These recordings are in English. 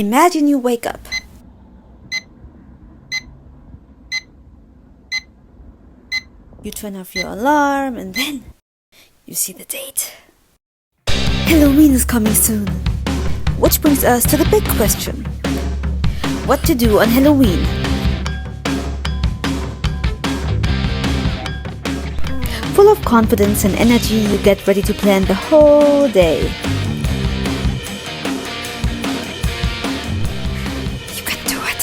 Imagine you wake up. You turn off your alarm and then you see the date. Halloween is coming soon. Which brings us to the big question. What to do on Halloween? Full of confidence and energy, you get ready to plan the whole day. You can do it.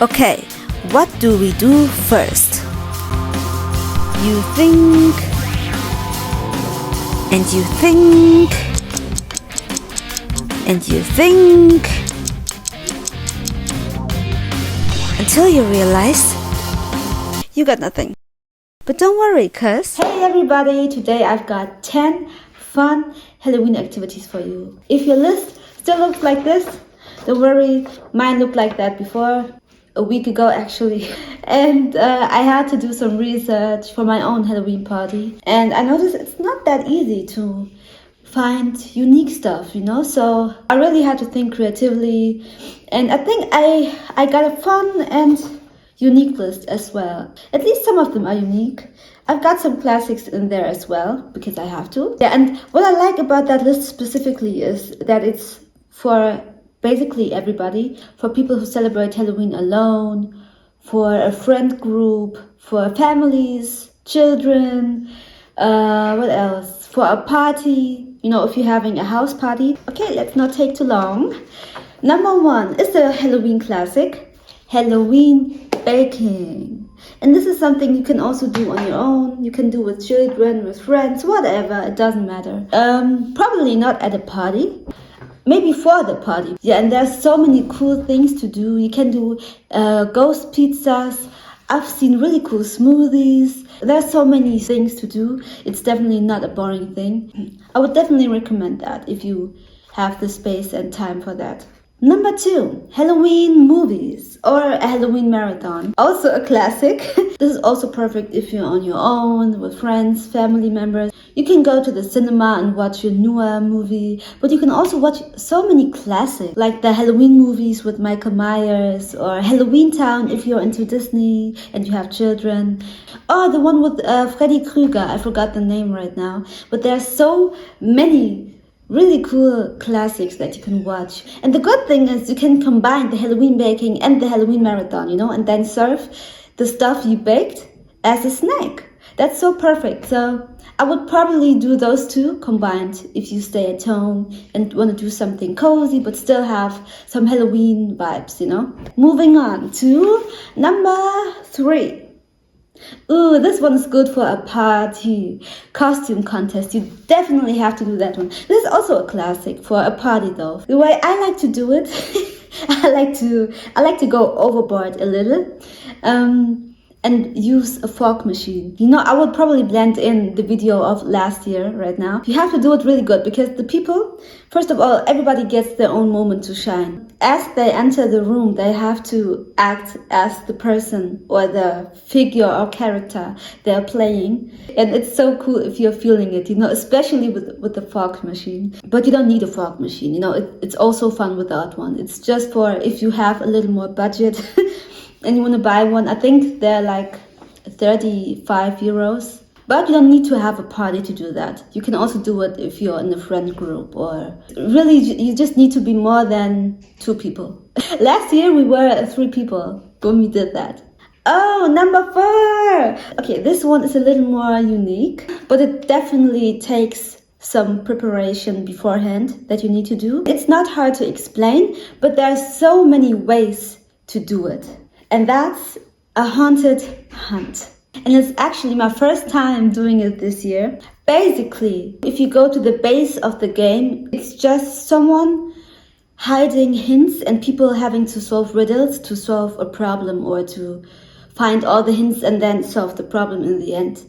Okay, what do we do first? You think, and you think, and you think, until you realize you got nothing. But don't worry, cuz hey everybody, today I've got 10 fun Halloween activities for you. If your list still looks like this, don't worry, mine looked like that before. A week ago actually, and I had to do some research for my own Halloween party, and I noticed it's not that easy to find unique stuff, you know, so I really had to think creatively, and I think I got a fun and unique list as well. At least some of them are unique. I've got some classics in there as well, because I have to. Yeah, and what I like about that list specifically is that it's for basically everybody, for people who celebrate Halloween alone, for a friend group, for families, children, what else? For a party, you know, if you're having a house party. Okay, let's not take too long. Number 1 is the Halloween classic, Halloween baking. And this is something you can also do on your own. You can do with children, with friends, whatever, it doesn't matter. Probably not at a party. Maybe for the party. Yeah, and there's so many cool things to do. You can do ghost pizzas. I've seen really cool smoothies. There's so many things to do. It's definitely not a boring thing. I would definitely recommend that if you have the space and time for that. Number 2, Halloween movies or a Halloween marathon. Also a classic. This is also perfect if you're on your own, with friends, family members. You can go to the cinema and watch a newer movie, but you can also watch so many classics, like the Halloween movies with Michael Myers, or Halloween Town if you're into Disney and you have children. Oh, the one with Freddy Krueger, I forgot the name right now. But there's so many really cool classics that you can watch. And the good thing is you can combine the Halloween baking and the Halloween marathon, you know, and then serve the stuff you baked as a snack. That's so perfect. So I would probably do those two combined if you stay at home and want to do something cozy but still have some Halloween vibes, you know. Moving on to number 3. Ooh, this one is good for a party. Costume contest. You definitely have to do that one. This is also a classic for a party though. The way I like to do it, I like to go overboard a little. And use a fog machine. You know, I would probably blend in the video of last year right now. You have to do it really good because the people, first of all, everybody gets their own moment to shine. As they enter the room, they have to act as the person or the figure or character they're playing. And it's so cool if you're feeling it, you know, especially with the fog machine. But you don't need a fog machine, you know, it's also fun without one. It's just for if you have a little more budget and you want to buy one. I think they're like 35 euros. But you don't need to have a party to do that. You can also do it if you're in a friend group, or really you just need to be more than 2 people. Last year we were 3 people when we did that. Oh, number 4! Okay, this one is a little more unique, but it definitely takes some preparation beforehand that you need to do. It's not hard to explain, but there are so many ways to do it. And that's a haunted hunt. And it's actually my first time doing it this year. Basically, if you go to the base of the game, it's just someone hiding hints and people having to solve riddles to solve a problem or to find all the hints and then solve the problem in the end.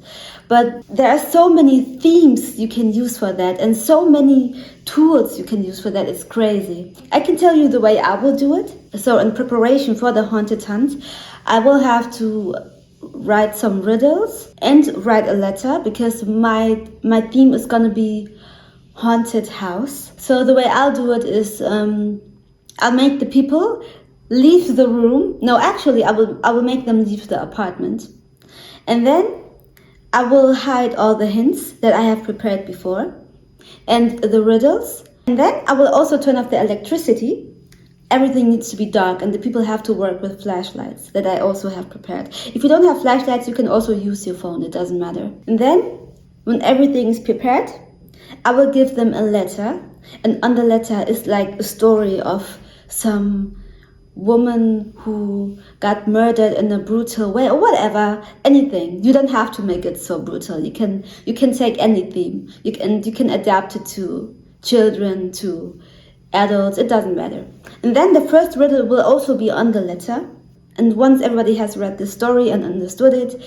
But there are so many themes you can use for that and so many tools you can use for that. It's crazy. I can tell you the way I will do it. So in preparation for the haunted hunt, I will have to write some riddles and write a letter because my theme is gonna be haunted house. So the way I'll do it is I'll make the people leave the room. No, actually I will make them leave the apartment. And then I will hide all the hints that I have prepared before and the riddles. And then I will also turn off the electricity. Everything needs to be dark and the people have to work with flashlights that I also have prepared. If you don't have flashlights, you can also use your phone, it doesn't matter. And then, when everything is prepared, I will give them a letter. And on the letter is like a story of some woman who got murdered in a brutal way or whatever, anything. You don't have to make it so brutal. You can take any theme. You can adapt it to children, to adults, it doesn't matter. And then the first riddle will also be on the letter. And once everybody has read the story and understood it,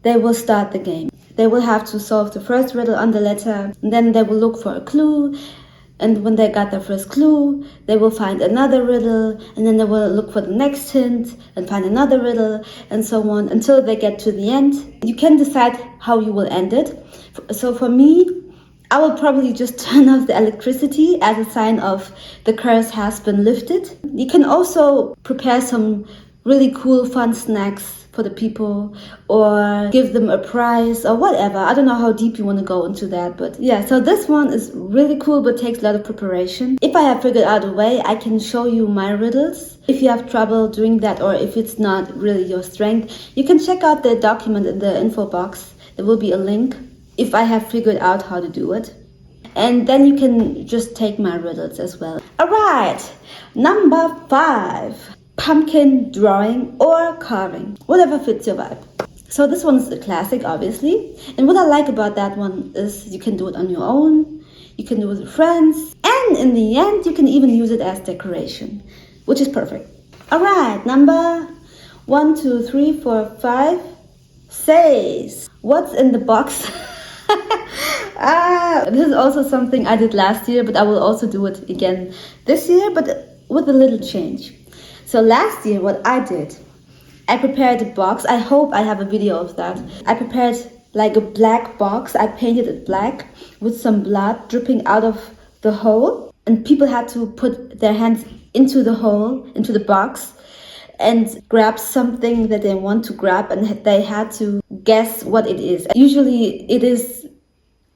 they will start the game. They will have to solve the first riddle on the letter, and then they will look for a clue. And when they got their first clue, they will find another riddle, and then they will look for the next hint and find another riddle, and so on until they get to the end. You can decide how you will end it. So for me, I will probably just turn off the electricity as a sign of the curse has been lifted. You can also prepare some really cool, fun snacks for the people or give them a prize or whatever. I don't know how deep you want to go into that, but yeah, so this one is really cool but takes a lot of preparation. If I have figured out a way, I can show you my riddles. If you have trouble doing that or if it's not really your strength, you can check out the document in the info box. There will be a link if I have figured out how to do it. And then you can just take my riddles as well. Alright, number 5. Pumpkin drawing or carving. Whatever fits your vibe. So this one is a classic, obviously. And what I like about that one is you can do it on your own. You can do it with friends. And in the end, you can even use it as decoration, which is perfect. Alright, number 1, 2, 3, 4, 5 says, what's in the box? This is also something I did last year, but I will also do it again this year, but with a little change. So last year, what I did, I prepared a box. I hope I have a video of that. I prepared like a black box. I painted it black with some blood dripping out of the hole. And people had to put their hands into the hole, into the box, and grab something that they want to grab, and they had to guess what it is. Usually it is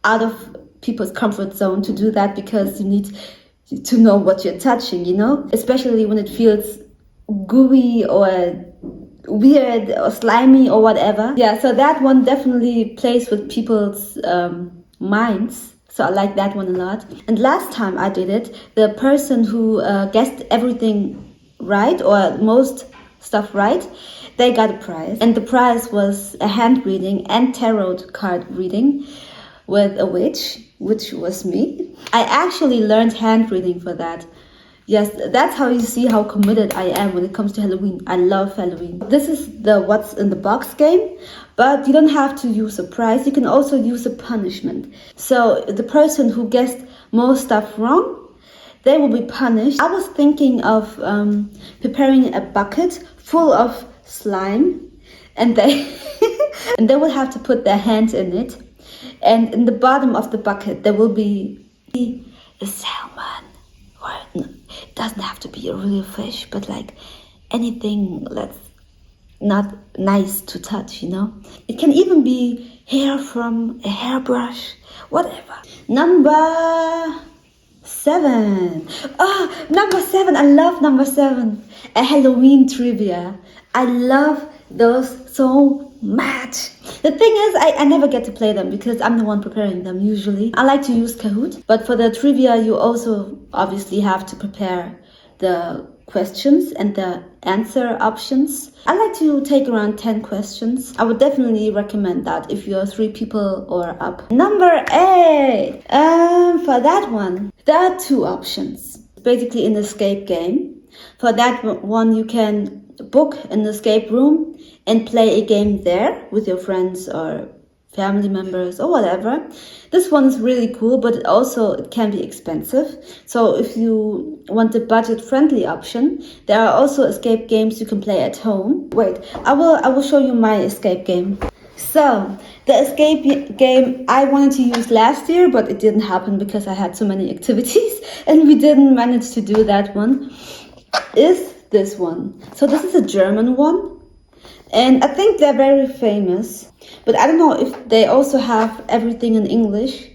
out of people's comfort zone to do that because you need to know what you're touching, you know? Especially when it feels gooey or weird or slimy or whatever. Yeah, so that one definitely plays with people's minds. So I like that one a lot. And last time I did it, the person who guessed everything right or most stuff right, they got a prize. And the prize was a hand reading and tarot card reading with a witch, which was me. I actually learned hand reading for that. Yes, that's how you see how committed I am when it comes to Halloween. I love Halloween. This is the what's in the box game, but you don't have to use a prize. You can also use a punishment. So the person who guessed most stuff wrong, they will be punished. I was thinking of preparing a bucket full of slime, and they and they will have to put their hands in it. And in the bottom of the bucket, there will be a salmon. Or no, it doesn't have to be a real fish, but like anything that's not nice to touch, you know? It can even be hair from a hairbrush, whatever. Number 7. Oh, number 7. I love number 7. A Halloween trivia. I love those so much. The thing is, I never get to play them because I'm the one preparing them usually. I like to use Kahoot, but for the trivia you also obviously have to prepare the questions and the answer options. I like to take around 10 questions. I would definitely recommend that if you're 3 people or up. Number 8. For that one, there are 2 options. Basically an escape game. For that one, you can book an escape room and play a game there with your friends or family members or whatever. This one is really cool, but it can be expensive. So if you want a budget-friendly option, there are also escape games you can play at home. Wait, I will show you my escape game. So the escape game I wanted to use last year, but it didn't happen because I had so many activities and we didn't manage to do that one, is this one. So this is a German one. And I think they're very famous, but I don't know if they also have everything in English.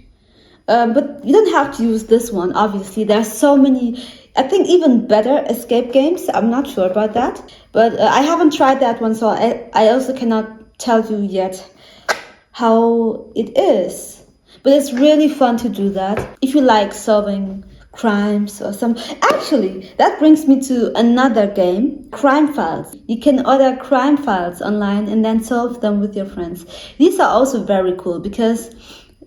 But you don't have to use this one, obviously. There are so many, I think even better escape games. I'm not sure about that. But I haven't tried that one, so I also cannot tell you yet how it is. But it's really fun to do that. If you like solving crimes or some. Actually, that brings me to another game, Crime Files. You can order crime files online and then solve them with your friends. These are also very cool because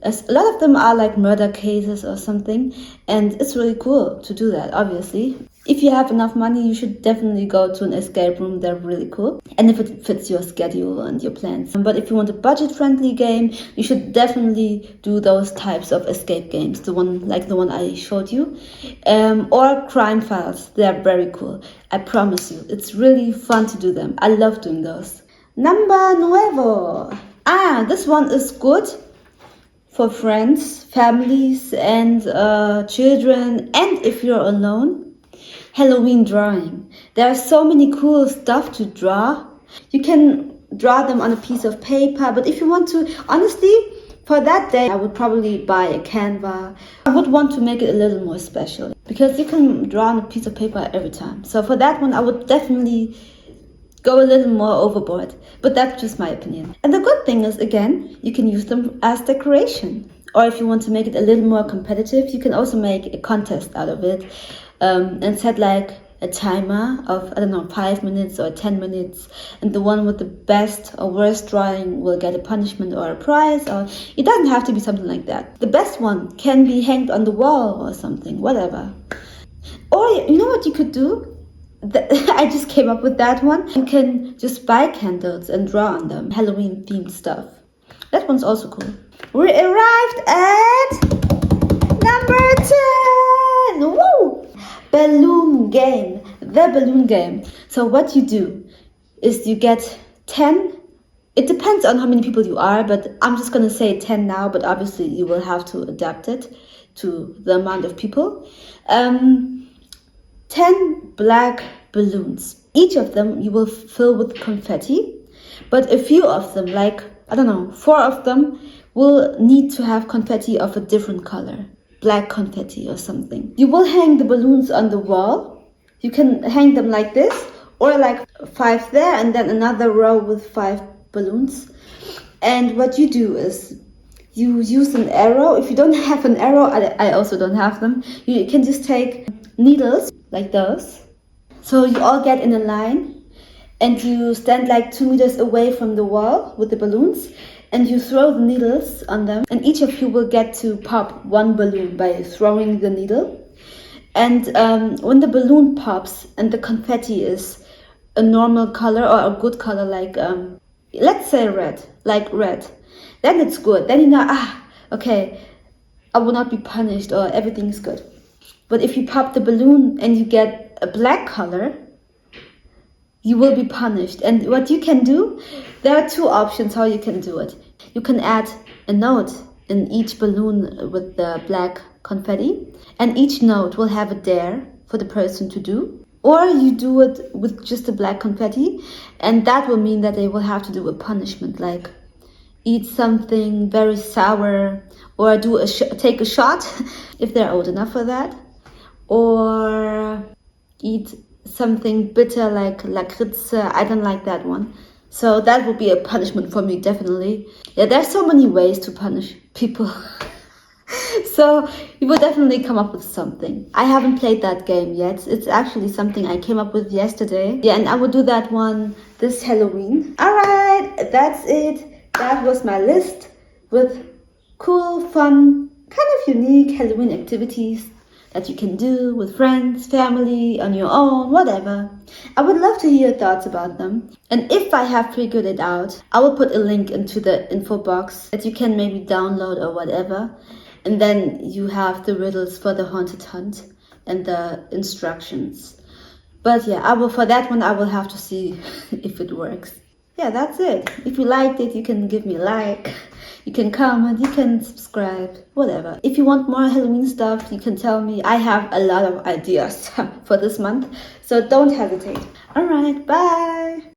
a lot of them are like murder cases or something, and it's really cool to do that, obviously. If you have enough money, you should definitely go to an escape room. They're really cool. And if it fits your schedule and your plans. But if you want a budget-friendly game, you should definitely do those types of escape games. The one I showed you. Or Crime Files. They're very cool. I promise you. It's really fun to do them. I love doing those. Number nuevo. This one is good for friends, families, and children. And if you're alone. Halloween drawing. There are so many cool stuff to draw. You can draw them on a piece of paper, but if you want to, honestly, for that day, I would probably buy a Canva. I would want to make it a little more special because you can draw on a piece of paper every time. So for that one, I would definitely go a little more overboard, but that's just my opinion. And the good thing is, again, you can use them as decoration. Or if you want to make it a little more competitive, you can also make a contest out of it. And set like a timer of, 5 minutes or 10 minutes. And the one with the best or worst drawing will get a punishment or a prize. Or it doesn't have to be something like that. The best one can be hanged on the wall or something, whatever. Or you know what you could do? I just came up with that one. You can just buy candles and draw on them. Halloween themed stuff. That one's also cool. We arrived at number 10. Woo! Balloon game. The balloon game. So what you do is you get 10. It depends on how many people you are, but I'm just going to say 10 now, but obviously you will have to adapt it to the amount of people. 10 black balloons. Each of them you will fill with confetti, but a few of them, 4 of them, will need to have confetti of a different color. Black confetti or something. You will hang the balloons on the wall. You can hang them like this, or like 5 there and then another row with 5 balloons. And what you do is you use an arrow. If you don't have an arrow, I also don't have them. You can just take needles like those. So you all get in a line and you stand like 2 meters away from the wall with the balloons. And you throw the needles on them, and each of you will get to pop 1 balloon by throwing the needle. And when the balloon pops and the confetti is a normal color or a good color, like let's say red, then it's good. Then you know, okay, I will not be punished or everything is good. But if you pop the balloon and you get a black color, you will be punished. And what you can do, there are 2 options how you can do it. You can add a note in each balloon with the black confetti, and each note will have a dare for the person to do. Or you do it with just the black confetti, and that will mean that they will have to do a punishment, like eat something very sour, or take a shot if they're old enough for that, or eat something bitter like lakritz. I don't like that one. So that would be a punishment for me, definitely. Yeah, there's so many ways to punish people. So you will definitely come up with something. I haven't played that game yet. It's actually something I came up with yesterday. Yeah, and I will do that one this Halloween. Alright, that's it. That was my list with cool, fun, kind of unique Halloween activities that you can do with friends, family, on your own, whatever. I would love to hear your thoughts about them. And if I have figured it out, I will put a link into the info box that you can maybe download or whatever. And then you have the riddles for the haunted hunt and the instructions. But yeah, for that one, I will have to see if it works. Yeah, that's it. If you liked it, you can give me a like, you can comment, you can subscribe, whatever. If you want more Halloween stuff, you can tell me. I have a lot of ideas for this month, so don't hesitate. Alright, bye!